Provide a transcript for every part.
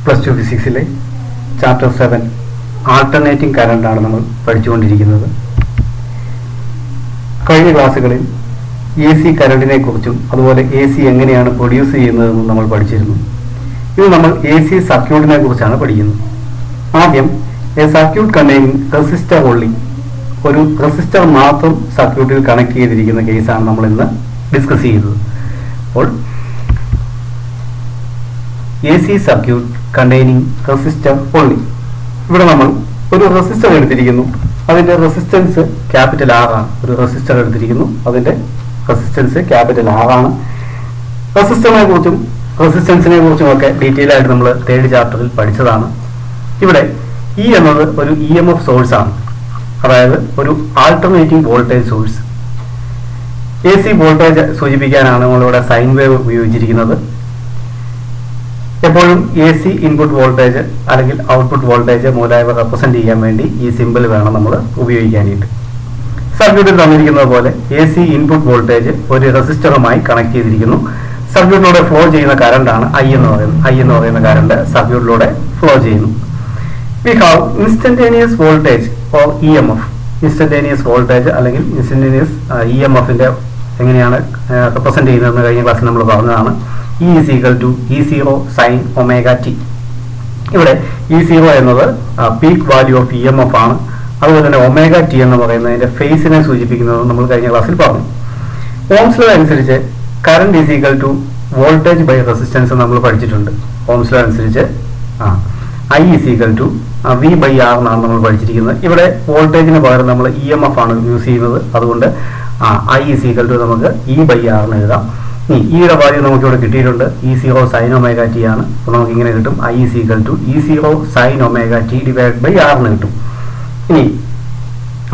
Plus two ഫിസിക്സിലെ chapter 7 alternating കറണ്ടാണ് നമ്മൾ പഠിച്ചുകൊണ്ടിരിക്കുന്നത്. കഴിഞ്ഞ ക്ലാസ്സുകളിൽ എ സി കറണ്ടിനെ കുറിച്ചും അതുപോലെ എ സി എങ്ങനെയാണ് പ്രൊഡ്യൂസ് ചെയ്യുന്നതെന്നും നമ്മൾ പഠിച്ചിരുന്നു. ഇത് നമ്മൾ എ സി സർക്യൂട്ടിനെ കുറിച്ചാണ് പഠിക്കുന്നത്. ആദ്യം A circuit containing resistor only, ഒരു റെസിസ്റ്റർ മാത്രം സർക്യൂട്ടിൽ കണക്ട് ചെയ്തിരിക്കുന്ന കേസാണ് നമ്മൾ ഇന്ന് ഡിസ്കസ് ചെയ്തത്. അപ്പോൾ A C circuit containing resistor only, ഇവിടെ നമ്മൾ ഒരു റെസിസ്റ്റർ എടുത്തിരിക്കുന്നു, അതിന്റെ റെസിസ്റ്റൻസ് ക്യാപിറ്റൽ R ആണ്. ഒരു റെസിസ്റ്റർ എടുത്തിരിക്കുന്നു, അതിന്റെ റെസിസ്റ്റൻസ് ക്യാപിറ്റൽ R ആണ്. റെസിസ്റ്ററിനെ കുറിച്ചും റെസിസ്റ്റൻസിനെ കുറിച്ചും ഒക്കെ ഡീറ്റെയിൽ ആയിട്ട് നമ്മൾ 3rd ചാപ്റ്ററിൽ പഠിച്ചതാണ്. ഇവിടെ ഇ എന്നത് ഒരു EMF സോഴ്സ് ആണ്, അതായത് ഒരു alternating voltage source. A C voltage സൂചിപ്പിക്കാനാണ് നമ്മളിവിടെ സൈൻ വേവ് ഉപയോഗിച്ചിരിക്കുന്നത്. എപ്പോഴും എ സി ഇൻപുട്ട് വോൾട്ടേജ് അല്ലെങ്കിൽ ഔട്ട്പുട്ട് വോൾട്ടേജ് മുതലായവ റെപ്രസെന്റ് ചെയ്യാൻ വേണ്ടി ഈ സിമ്പിൾ വേണം നമ്മൾ ഉപയോഗിക്കാനായിട്ട്. സർക്യൂട്ടിൽ തന്നിരിക്കുന്നത് പോലെ എ സി ഇൻപുട്ട് വോൾട്ടേജ് ഒരു റെസിസ്റ്ററുമായി കണക്ട് ചെയ്തിരിക്കുന്നു. സർക്യൂട്ടിലൂടെ ഫ്ലോ ചെയ്യുന്ന കറണ്ടാണ് ഐ എന്ന് പറയുന്ന കറണ്ട് സർക്യൂട്ടിലൂടെ ഫ്ലോ ചെയ്യുന്നു. We have instantaneous voltage or EMF. Instantaneous voltage അല്ലെങ്കിൽ ഇൻസ്റ്റന്റേനിയസ് EMFന്റെ എങ്ങനെയാണ് റെപ്രസെന്റ് ചെയ്യുന്നതെന്ന് കഴിഞ്ഞ ക്ലാസ്സിൽ നമ്മൾ പറഞ്ഞതാണ്. E is equal to E0 sin omega t. ഇവിടെ E0 എന്നത് പീക്ക് വാല്യൂ ഓഫ് EMF ആണ്. അതുപോലെ തന്നെ ഒമേഗ ടി എന്ന് പറയുന്നതിന്റെ ഫേസിനെ സൂചിപ്പിക്കുന്നത് നമ്മൾ കഴിഞ്ഞ ക്ലാസ്സിൽ പറഞ്ഞു. ഓംസ് ലോ അനുസരിച്ച് current is equal to voltage by resistance നമ്മൾ പഠിച്ചിട്ടുണ്ട്. ഓംസ് ലോ അനുസരിച്ച് I is equal to V by R എന്നാണ് നമ്മൾ പഠിച്ചിരിക്കുന്നത്. ഇവിടെ വോൾട്ടേജിന് പകരം നമ്മൾ EMF ആണ് യൂസ് ചെയ്യുന്നത്. അതുകൊണ്ട് I ഈസ് ഈക്വൽ ടു നമുക്ക് E ബൈ R എന്ന് എഴുതാം. ഈയുടെ വാല്യൂ നമുക്ക് ഇവിടെ കിട്ടിയിട്ടുണ്ട്. E0 സൈൻ ഒമേഗ ടി ആണ്. അപ്പോൾ നമുക്ക് ഇങ്ങനെ കിട്ടും I is equal to E0 sine omega T divide by R എന്ന് കിട്ടും. ഇനി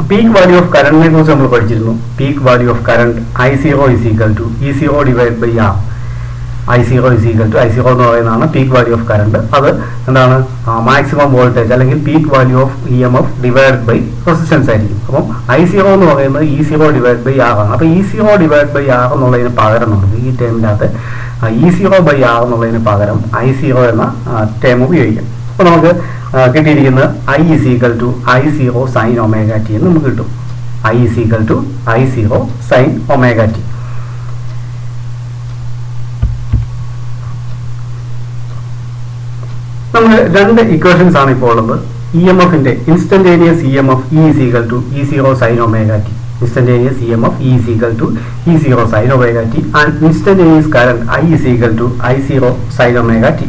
പീക്ക് വാല്യൂ ഓഫ് കറണ്ടിനെ കുറിച്ച് നമ്മൾ പഠിച്ചിരുന്നു. Peak value of current I0 is equal to E0 divide by R. I0 is equal to I0 എന്ന് പറയുന്നതാണ് peak value of current. അത് എന്താണ്? മാക്സിമം വോൾട്ടേജ് അല്ലെങ്കിൽ peak value of EMF divide by resistance ആയിരിക്കും. അപ്പം I0 എന്ന് പറയുന്നത് E0 divide by R ആണ്. അപ്പോൾ E0 ഡിവൈഡ് ബൈ R എന്നുള്ളതിന് പകരം നമുക്ക് ഈ ടേമിനകത്ത് E0 ബൈ R എന്നുള്ളതിന് പകരം I0 എന്ന ടേം ഉപയോഗിക്കാം. അപ്പോൾ നമുക്ക് കിട്ടിയിരിക്കുന്നത് I is equal to I0 sine omega T എന്ന് നമുക്ക് കിട്ടും. I is equal to I0 sine omega T. നമ്മൾ രണ്ട് ഇക്വേഷൻസ് ആണ് ഇപ്പോൾ ഉള്ളത്. EMFന്റെ instantaneous EMF E is equal to E0 sine omega T. Instantaneous EMF E is equal to E0 sine omega T and instantaneous current I is equal to I0 sine omega T.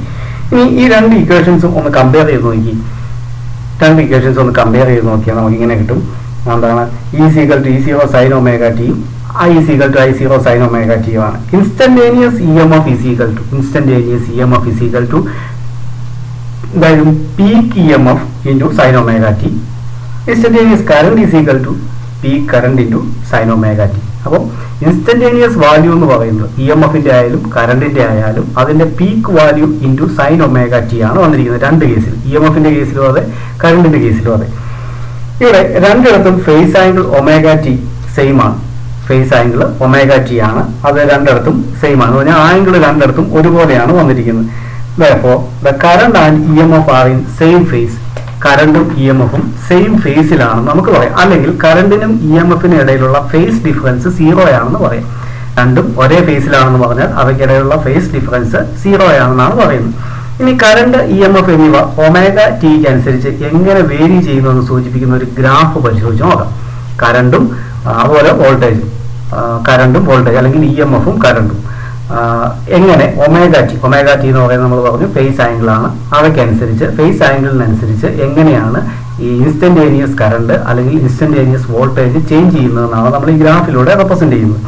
ഇനി ഈ രണ്ട് ഇക്വേഷൻസും ഒന്ന് compare ചെയ്ത് നോക്കി. രണ്ട് equations ഒന്ന് compare ചെയ്ത് നോക്കിയാൽ നമുക്ക് ഇങ്ങനെ കിട്ടും. എന്താണ്? E is equal to E0 sine omega ടിയും I is equal to I0 sine omega ടിയുമാണ്. Instantaneous EMF is equal to is equal to peak EMF into sine omega T. Instantaneous current is equal to peak current into sine omega T. അപ്പോൾ instantaneous value എന്ന് പറയുന്നത് EMFന്റെ ആയാലും കറണ്ടിന്റെ ആയാലും അതിന്റെ peak value into sine omega T ആണ് വന്നിരിക്കുന്നത്. രണ്ട് കേസിൽ, EMFന്റെ കേസിലും അതെ, കറണ്ടിന്റെ കേസിലും അതെ. ഇവിടെ രണ്ടിടത്തും phase angle omega T same ആണ്. ഫേസ് ആംഗിൾ ഒമേഗ ടി ആണ്. അത് രണ്ടിടത്തും സെയിം ആണ്. പറഞ്ഞാൽ ആംഗിൾ രണ്ടിടത്തും ഒരുപോലെയാണ് വന്നിരിക്കുന്നത്. Therefore, the current and EMF are in same phase. കറണ്ടും EMFും സെയിം ഫേസിലാണ് നമുക്ക് പറയാം. അല്ലെങ്കിൽ കറണ്ടിനും EMFിനും ഇടയിലുള്ള ഫേസ് ഡിഫറൻസ് 0 ആണെന്ന് പറയാം. രണ്ടും ഒരേ ഫേസിലാണെന്ന് പറഞ്ഞാൽ അവയ്ക്കിടയിലുള്ള ഫേസ് ഡിഫറൻസ് 0 ആണെന്നാണ് പറയുന്നത്. ഇനി കറണ്ട് EMF എന്നിവ ഒമേഗ ടിക്ക് അനുസരിച്ച് എങ്ങനെ വേരി ചെയ്യുന്നു എന്ന് സൂചിപ്പിക്കുന്ന ഒരു ഗ്രാഫ് പരിശോധിച്ച് നോക്കാം. കറണ്ടും അതുപോലെ വോൾട്ടേജും, കറണ്ടും വോൾട്ടേജ് അല്ലെങ്കിൽ EMFും കറണ്ടും എങ്ങനെ ഒമേഗ ടി എന്ന് പറയുന്നത് നമ്മൾ പറഞ്ഞു ഫേസ് ആംഗിൾ ആണ്. അവയ്ക്കനുസരിച്ച് ഫേസ് ആംഗിളിനനുസരിച്ച് എങ്ങനെയാണ് ഈ ഇൻസ്റ്റന്റേനിയസ് കറണ്ട് അല്ലെങ്കിൽ ഇൻസ്റ്റന്റേനിയസ് വോൾട്ടേജ് ചേഞ്ച് ചെയ്യുന്നതെന്നാണ് നമ്മൾ ഈ ഗ്രാഫിലൂടെ റെപ്രസെന്റ് ചെയ്യുന്നത്.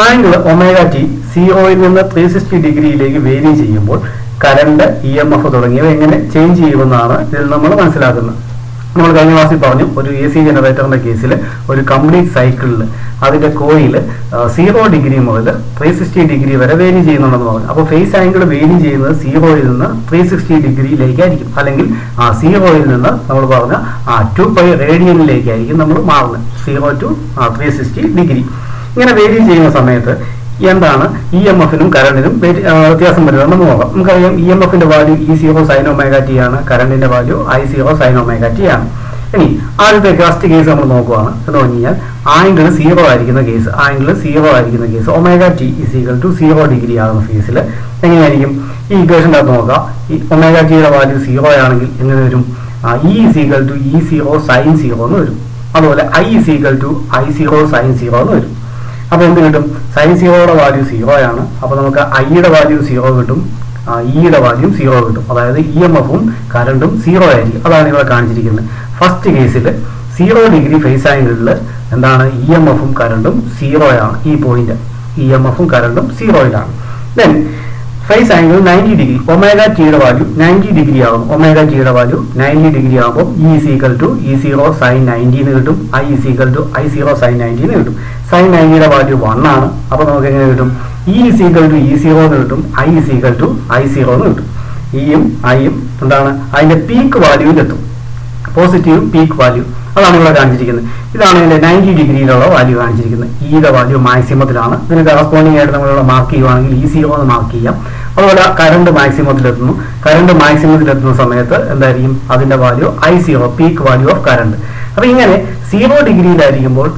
ആംഗിൾ ഒമേഗ ടി 0-ൽ നിന്ന് 360 ഡിഗ്രിയിലേക്ക് വേരി ചെയ്യുമ്പോൾ കറണ്ട് EMF തുടങ്ങിയവ എങ്ങനെ ചേഞ്ച് ചെയ്യുമെന്നാണ് ഇതിൽ നമ്മൾ മനസ്സിലാക്കുന്നത്. നമ്മൾ കഴിഞ്ഞ ക്ലാസ്സിൽ പറഞ്ഞു, ഒരു എ സി ജനറേറ്ററിന്റെ കേസിൽ ഒരു കംപ്ലീറ്റ് സൈക്കിളിൽ അതിന്റെ കോയിൽ 0 ഡിഗ്രി മുതൽ 360 ഡിഗ്രി വരെ വേരി ചെയ്യുന്നുണ്ടെന്ന് പറഞ്ഞു. അപ്പോൾ ഫേസ് ആംഗിൾ വേരി ചെയ്യുന്നത് 0-ൽ നിന്ന് 360 ഡിഗ്രിയിലേക്കായിരിക്കും. അല്ലെങ്കിൽ 0-ൽ നിന്ന് നമ്മൾ പറഞ്ഞ 2π റേഡിയനിലേക്കായിരിക്കും നമ്മൾ മാറുന്നത്. 0 to 360 ഡിഗ്രി. ഇങ്ങനെ വേരി ചെയ്യുന്ന സമയത്ത് എന്താണ് ഇ എം എഫിനും കറണ്ടിനും വ്യത്യാസം വരുന്നത് നമുക്ക് നോക്കാം. നമുക്കറിയാം ഇ എം എഫിന്റെ value E0 sin omega T ആണ്, കറണ്ടിന്റെ value I0 sin omega T ആണ്. ഇനി ആദ്യത്തെ ഫസ്റ്റ് കേസ് നമ്മൾ നോക്കുകയാണ് എന്ന് പറഞ്ഞു കഴിഞ്ഞാൽ ആംഗിൾ 0 ആയിരിക്കുന്ന കേസ് ഒമേഗ ടി = 0 ആകുന്ന കേസിൽ എങ്ങനെയായിരിക്കും ഈ ഇക്വേഷൻ്റെ അകത്ത് നോക്കാം. ഈ ഒമേഗ ടിയുടെ വാല്യൂ 0 ആണെങ്കിൽ എങ്ങനെ വരും? E E0 sin 0 എന്ന് വരും. അതുപോലെ I I0 sin 0 എന്ന് വരും. അപ്പോൾ എന്ത് കിട്ടും? sin 0യുടെ വാല്യൂ 0 ആണ്. അപ്പോൾ നമുക്ക് ഐയുടെ വാല്യൂ 0 കിട്ടും, ഇയുടെ വാല്യൂ 0 കിട്ടും. അതായത് ഇ എം എഫും കറണ്ടും 0 ആയിരിക്കും. അതാണ് ഇവിടെ കാണിച്ചിരിക്കുന്നത്. ഫസ്റ്റ് കേസിൽ 0 ഫേസ് ആംഗിളിൽ എന്താണ് ഇ എം എഫും കറണ്ടും 0 ആണ്. ഈ പോയിന്റ് ഇ എം എഫും കറണ്ടും 0 ദെൻ ഫേസ് ആംഗിൾ 90 ഒമേഗ ടിയുടെ വാല്യൂ 90 ആകും. ഒമേഗ ടിയുടെ വാല്യൂ 90 ആകുമ്പോൾ E0 sin 90 എന്ന് കിട്ടും, I0 sin 90 എന്ന് കിട്ടും. sin 90യുടെ വാല്യൂ 1 ആണ്. അപ്പോൾ നമുക്ക് എങ്ങനെ കിട്ടും? E0 എന്ന് കിട്ടും, I0 എന്ന് കിട്ടും. ഇയും ഐയും എന്താണ് അതിന്റെ പീക്ക് വാല്യൂവിലെത്തും, പോസിറ്റീവ് പീക്ക് വാല്യൂ. അതാണ് ഇവിടെ കാണിച്ചിരിക്കുന്നത്. ഇതാണ് ഇതിന്റെ 90 വാല്യൂ കാണിച്ചിരിക്കുന്നത്. ഇയുടെ വാല്യൂ മാക്സിമത്തിലാണ്. ഇതിന് കറസ്പോണ്ടിങ് ആയിട്ട് നമ്മളിവിടെ മാർക്ക് ചെയ്യുവാണെങ്കിൽ E0 എന്ന് മാർക്ക് ചെയ്യാം. അതുപോലെ കറണ്ട് മാക്സിമത്തിലെത്തുന്നു. കറണ്ട് മാക്സിമത്തിലെത്തുന്ന സമയത്ത് എന്തായിരിക്കും? അതിന്റെ value I0, peak value of current. അപ്പൊ ഇങ്ങനെ 0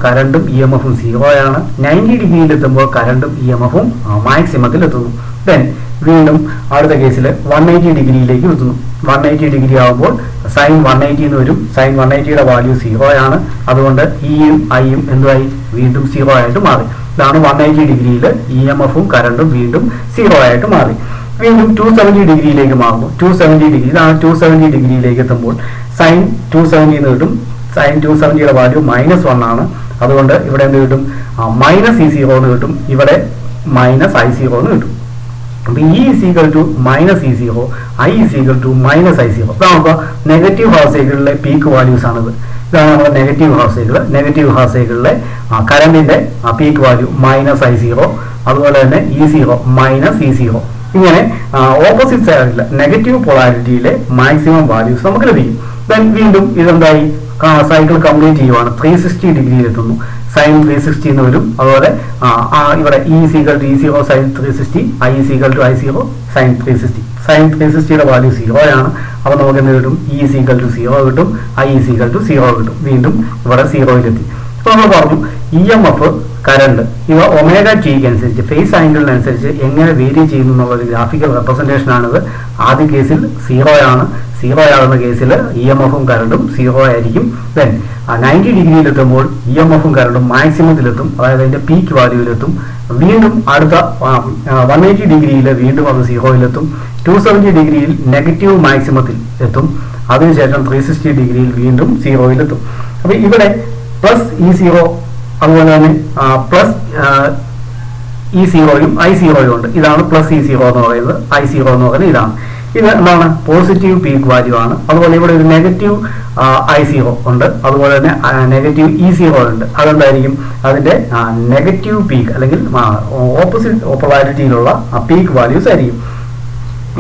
കറണ്ടും ഇ എം എഫും 0 ആണ്. 90 കറണ്ടും ഇ എം എഫും മാക്സിമത്തിലെത്തുന്നു. ദെൻ വീണ്ടും അടുത്ത കേസിൽ 180 എത്തുന്നു. 180 ആകുമ്പോൾ സൈൻ 180 എന്ന് വരും. സൈൻ 180യുടെ വാല്യൂ 0 ആണ്. അതുകൊണ്ട് ഇയും ഐയും എന്തുമായി? വീണ്ടും 0 ആയിട്ട് മാറി. ഇതാണ് 180 ഇ എം എഫും കറണ്ടും വീണ്ടും 0 ആയിട്ട് മാറി. വീണ്ടും 270 മാറുന്നു. 270 ഇതാണ് 270 എത്തുമ്പോൾ സൈൻ 270 എന്ന് കിട്ടും. സൈൻ 270യുടെ വാല്യൂ -1 ആണ്. അതുകൊണ്ട് ഇവിടെ എന്ത് കിട്ടും? -E0 എന്ന് കിട്ടും. ഇവിടെ -I0 എന്ന് കിട്ടും. അപ്പൊ E E0, I -I0. നമുക്ക് നെഗറ്റീവ് ഹാഫ് സൈക്കിളിലെ പീക്ക് വാല്യൂസ് ആണിത്. ഇതാണ് നമ്മുടെ നെഗറ്റീവ് ഹാഫ് സൈക്കിളിലെ കറണ്ടിന്റെ പീക്ക് വാല്യൂ -I0. അതുപോലെ തന്നെ E0 -E0. ഇങ്ങനെ ഓപ്പോസിറ്റ് സൈഡിലെ നെഗറ്റീവ് പൊളാരിറ്റിയിലെ മാക്സിമം വാല്യൂസ് നമുക്ക് ലഭിക്കും. ദെൻ വീണ്ടും ഇതെന്തായി? സൈക്കിൾ കംപ്ലീറ്റ് ചെയ്യുവാണ്. 360 എത്തുന്നു. സൈൻ 360 എന്ന് വരും. അതുപോലെ ഇവിടെ E0 sin 360, I0 sin 360. Sign 360യുടെ value 0 ആണ്. അപ്പോൾ നമുക്ക് എന്ത് കിട്ടും? E0 കിട്ടും, I0 കിട്ടും. വീണ്ടും ഇവിടെ 0 അപ്പോൾ നമ്മൾ പറഞ്ഞു ഇ എം എഫ് കറണ്ട് ഇവ ഒമേഗ ടിക്ക് അനുസരിച്ച് ഫേസ് ആംഗിളിനനുസരിച്ച് എങ്ങനെ വേരി ചെയ്യുന്നു എന്നുള്ള ഒരു ഗ്രാഫിക്കൽ റെപ്രസെന്റേഷൻ ആണിത്. ആദ്യ കേസിൽ 0 ആണ്. 0 ആകുന്ന കേസിൽ ഇ എം എഫും കറണ്ടും 0 ആയിരിക്കും. ദെൻ 90 എത്തുമ്പോൾ ഇ എം എഫും കറണ്ടും മാക്സിമത്തിലെത്തും, അതായത് അതിന്റെ പീക്ക് വാല്യൂവിലെത്തും. വീണ്ടും അടുത്ത 180 വീണ്ടും അത് 0 270 നെഗറ്റീവ് മാക്സിമത്തിൽ എത്തും. അതിനുശേഷം 360 വീണ്ടും 0 അപ്പൊ ഇവിടെ പ്ലസ് E0 അതുപോലെ തന്നെ പ്ലസ് E0യും I0യും ഉണ്ട്. ഇതാണ് പ്ലസ് E0 എന്ന് പറയുന്നത്. I0 എന്ന് പറയുന്നത് ഇതാണ്. ഇത് എന്താണ്? പോസിറ്റീവ് പീക്ക് വാല്യൂ ആണ്. അതുപോലെ ഇവിടെ ഒരു നെഗറ്റീവ് I0 ഉണ്ട്. അതുപോലെ തന്നെ നെഗറ്റീവ് E0 ഉണ്ട്. അതെന്തായിരിക്കും? അതിന്റെ നെഗറ്റീവ് പീക്ക് അല്ലെങ്കിൽ ഓപ്പോസിറ്റ് പൊളാരിറ്റിയിലുള്ള പീക്ക് വാല്യൂസ് ആയിരിക്കും.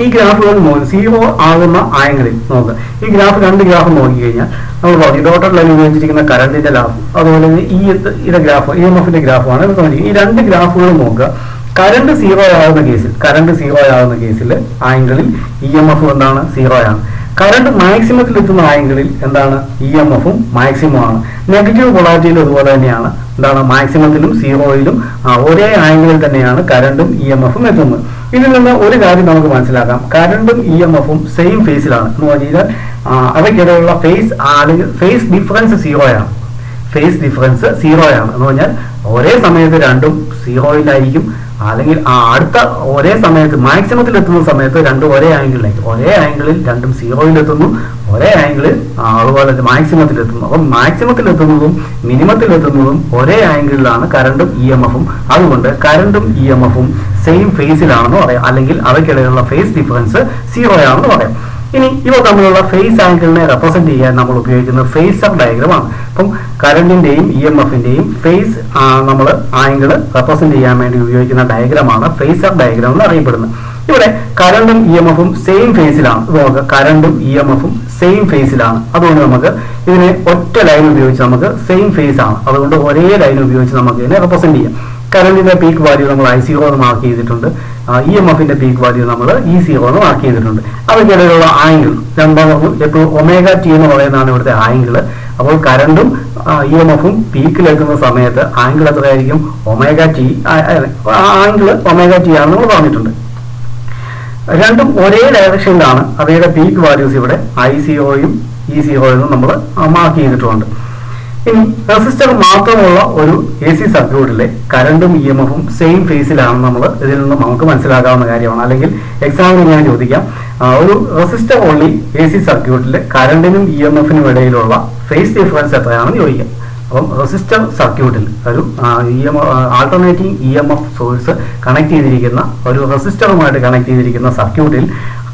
ഈ ഗ്രാഫുകൾ 0 ആകുന്ന ആംഗിളിൽ നോക്കുക. ഈ ഗ്രാഫ് 2 ഗ്രാഫ് നോക്കിക്കഴിഞ്ഞാൽ നമ്മൾ പറഞ്ഞു ഡോട്ടർ ലൈൻ ഉപയോഗിച്ചിരിക്കുന്ന കറണ്ടിന്റെ ഗ്രാഫ്, അതുപോലെ തന്നെ ഇതിന്റെ ഗ്രാഫ് ഇ എം എഫിന്റെ ഗ്രാഫാണ്. ഈ 2 ഗ്രാഫുകൾ നോക്കുക. കറണ്ട് 0 ആകുന്ന കേസിൽ ആംഗിളിൽ ഇ എം എഫ് എന്താണ്? 0 ആണ്. കറണ്ട് മാക്സിമത്തിൽ എത്തുന്ന ആംഗിളിൽ എന്താണ്? ഇ എം എഫും മാക്സിമം ആണ്. നെഗറ്റീവ് പൊളാരിറ്റിയിലും അതുപോലെ തന്നെയാണ്. എന്താണ്? മാക്സിമത്തിലും 0യിലും ഒരേ ആംഗിളിൽ തന്നെയാണ് കറണ്ടും ഇ എം എഫും എത്തുന്നത്. ഇതിൽ നിന്ന് ഒരു കാര്യം നമുക്ക് മനസ്സിലാക്കാം. കറണ്ടും ഇ എം എഫും സെയിം ഫേസിലാണ് എന്ന് പറഞ്ഞാൽ അവയ്ക്കിടയിലുള്ള ഫേസ് ഡിഫറൻസ് 0 ആണ്. എന്ന് പറഞ്ഞാൽ ഒരേ സമയത്ത് രണ്ടും 0-യിലായിരിക്കും. അല്ലെങ്കിൽ അടുത്ത ഒരേ സമയത്ത് മാക്സിമത്തിൽ എത്തുന്ന സമയത്ത് രണ്ടും ഒരേ ആംഗിളിലായിരിക്കും. ഒരേ ആംഗിളിൽ രണ്ടും 0-യിലെത്തുന്നു, ഒരേ ആംഗിളിൽ അതുപോലെ മാക്സിമത്തിലെത്തുന്നു. അപ്പം മാക്സിമത്തിലെത്തുന്നതും മിനിമത്തിലെത്തുന്നതും ഒരേ ആംഗിളിലാണ് കറണ്ടും ഇ എം എഫും. അതുകൊണ്ട് കറണ്ടും ഇ എം എഫും സെയിം ഫേസിലാണെന്ന് പറയാം, അല്ലെങ്കിൽ അവയ്ക്കിടയിലുള്ള ഫേസ് ഡിഫറൻസ് 0 ആണെന്ന് പറയാം. ഇനി ഇവ തമ്മിലുള്ള ഫേസ് ആംഗിളിനെ റെപ്രസെന്റ് ചെയ്യാൻ നമ്മൾ ഉപയോഗിക്കുന്ന ഫേസർ ഡയഗ്രമാണ്. അപ്പം കറണ്ടിന്റെയും ഇ എം എഫിന്റെയും ഫേസ് നമ്മൾ ആംഗിൾ റെപ്രസെന്റ് ചെയ്യാൻ വേണ്ടി ഉപയോഗിക്കുന്ന ഡയഗ്രമാണ് ഫേസർ ഡയഗ്രം എന്ന് അറിയപ്പെടുന്നത്. ഇവിടെ കറണ്ടും ഇ എം എഫും സെയിം ഫേസിലാണ്. കറണ്ടും ഇ എം എഫും സെയിം ഫേസിലാണ്. അതുകൊണ്ട് നമുക്ക് ഇതിനെ ഒറ്റ ലൈൻ ഉപയോഗിച്ച് നമുക്ക് സെയിം ഫേസ് ആണ്. അതുകൊണ്ട് ഒരേ ലൈൻ ഉപയോഗിച്ച് നമുക്ക് ഇതിനെ റെപ്രസെന്റ് ചെയ്യാം. കറണ്ടിന്റെ പീക്ക് വാല്യൂ നമ്മൾ I0 എന്ന് മാർക്ക് ചെയ്തിട്ടുണ്ട്. EMFന്റെ പീക്ക് വാല്യൂ നമ്മൾ E0 എന്ന് മാർക്ക് ചെയ്തിട്ടുണ്ട്. അവയ്ക്കിടയിലുള്ള ആംഗിൾ രണ്ടാമത് എപ്പോഴും ω_t എന്ന് പറയുന്നതാണ് ഇവിടുത്തെ ആംഗിൾ. അപ്പോൾ കറണ്ടും EMFും പീക്കിലെത്തുന്ന സമയത്ത് ആംഗിൾ എത്രയായിരിക്കും? ω_t. ആംഗിൾ ω_t ആണെന്ന് നമ്മൾ പറഞ്ഞിട്ടുണ്ട്. രണ്ടും ഒരേ ഡയറക്ഷനിലാണ്. അവയുടെ പീക്ക് വാല്യൂസ് ഇവിടെ I0യും E0 നമ്മൾ മാർക്ക് ചെയ്തിട്ടുണ്ട്. ഇനി റെസിസ്റ്റർ മാത്രമുള്ള ഒരു AC സർക്യൂട്ടിലെ കറണ്ടും EMFും സെയിം ഫേസിലാണ് നമ്മൾ ഇതിൽ നിന്ന് നമുക്ക് മനസ്സിലാക്കാവുന്ന കാര്യമാണ്. അല്ലെങ്കിൽ എക്സാമ്പിൾ ഞാൻ ചോദിക്കാം, ഒരു റെസിസ്റ്റർ ഓൺലി AC സർക്യൂട്ടിലെ കറണ്ടിനും EMFിനും ഇടയിലുള്ള ഫേസ് ഡിഫറൻസ് എത്രയാണെന്ന് ചോദിക്കാം. അപ്പം റെസിസ്റ്റർ സർക്യൂട്ടിൽ ഒരു ആൾട്ടർനേറ്റിംഗ് EMF സോഴ്സ് കണക്ട് ചെയ്തിരിക്കുന്ന ഒരു റെസിസ്റ്ററുമായിട്ട് കണക്ട് ചെയ്തിരിക്കുന്ന സർക്യൂട്ടിൽ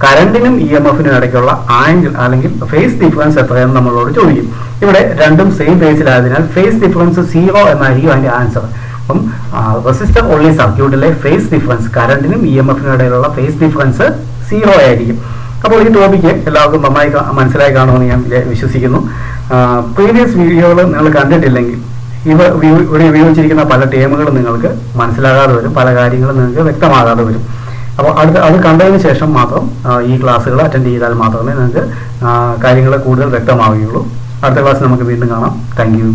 കറണ്ടിനും EMFിനും ഇടയ്ക്കുള്ള ആംഗിൾ അല്ലെങ്കിൽ ഫേസ് ഡിഫറൻസ് എത്രയെന്ന് നമ്മളോട് ചോദിക്കും. ഇവിടെ രണ്ടും സെയിം ഫേസിലായതിനാൽ ഫേസ് ഡിഫറൻസ് 0 എന്നായിരിക്കും അതിന്റെ ആൻസർ. അപ്പം റെസിസ്റ്റർ ഓൺലി സർക്യൂട്ടിലെ ഫേസ് ഡിഫറൻസ് കറണ്ടിനും EMFിനും ഇടയിലുള്ള ഫേസ് ഡിഫറൻസ് 0 ആയിരിക്കും. അപ്പോൾ ഈ ടോപ്പിക്ക് എല്ലാവർക്കും നന്നായി മനസ്സിലായി കാണുമെന്ന് ഞാൻ വിശ്വസിക്കുന്നു. പ്രീവിയസ് വീഡിയോകൾ നിങ്ങൾ കണ്ടിട്ടില്ലെങ്കിൽ ഇവിടെ ഉപയോഗിച്ചിരിക്കുന്ന പല ടേമുകളും നിങ്ങൾക്ക് മനസ്സിലാകാതെ വരും, പല കാര്യങ്ങളും നിങ്ങൾക്ക് വ്യക്തമാകാതെ വരും. അപ്പോൾ അത് കണ്ടതിന് ശേഷം മാത്രം ഈ ക്ലാസ്സുകൾ അറ്റൻഡ് ചെയ്താൽ മാത്രമേ നിങ്ങൾക്ക് കാര്യങ്ങൾ കൂടുതൽ വ്യക്തമാവുകയുള്ളൂ. അടുത്ത ക്ലാസ് നമുക്ക് വീണ്ടും കാണാം. Thank you.